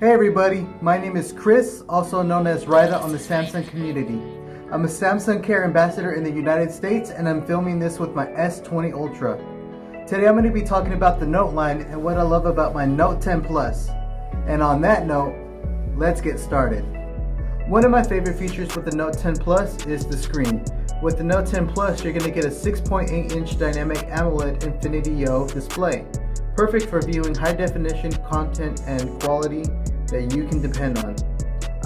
Hey everybody, my name is Chris, also known as Rydah on the Samsung community. I'm a Samsung Care Ambassador in the United States and I'm filming this with my S20 Ultra. Today I'm going to be talking about the Note line and what I love about my Note 10 Plus. And on that note, let's get started. One of my favorite features with the Note 10 Plus is the screen. With the Note 10 Plus, you're going to get a 6.8-inch dynamic AMOLED Infinity O display. Perfect for viewing high-definition content and quality that you can depend on.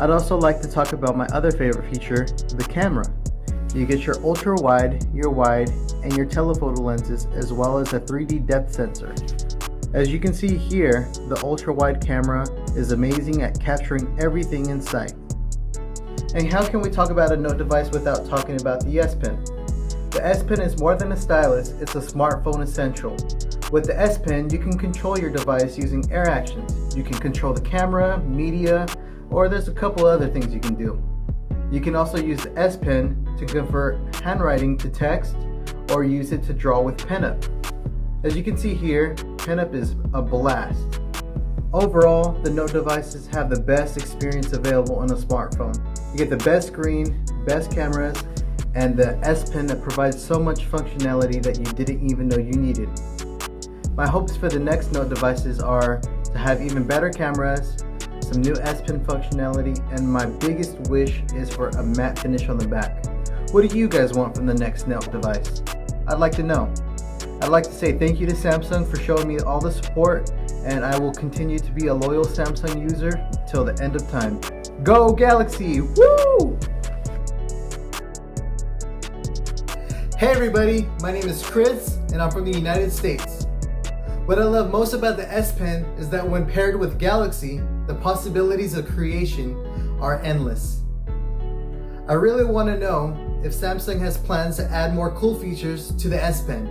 I'd also like to talk about my other favorite feature, the camera. You get your ultra-wide, your wide, and your telephoto lenses, as well as a 3D depth sensor. As you can see here, the ultra-wide camera is amazing at capturing everything in sight. And how can we talk about a Note device without talking about the S Pen? The S Pen is more than a stylus, it's a smartphone essential. With the S Pen, you can control your device using air actions. You can control the camera, media, or there's a couple other things you can do. You can also use the S Pen to convert handwriting to text or use it to draw with PenUp. As you can see here, PenUp is a blast. Overall, the Note devices have the best experience available on a smartphone. You get the best screen, best cameras, and the S Pen that provides so much functionality that you didn't even know you needed. My hopes for the next Note devices are to have even better cameras, some new S Pen functionality, and my biggest wish is for a matte finish on the back. What do you guys want from the next Note device? I'd like to know. I'd like to say thank you to Samsung for showing me all the support, and I will continue to be a loyal Samsung user till the end of time. Go Galaxy! Woo! Hey everybody, my name is Chris and I'm from the United States. What I love most about the S Pen is that when paired with Galaxy, the possibilities of creation are endless. I really want to know if Samsung has plans to add more cool features to the S Pen.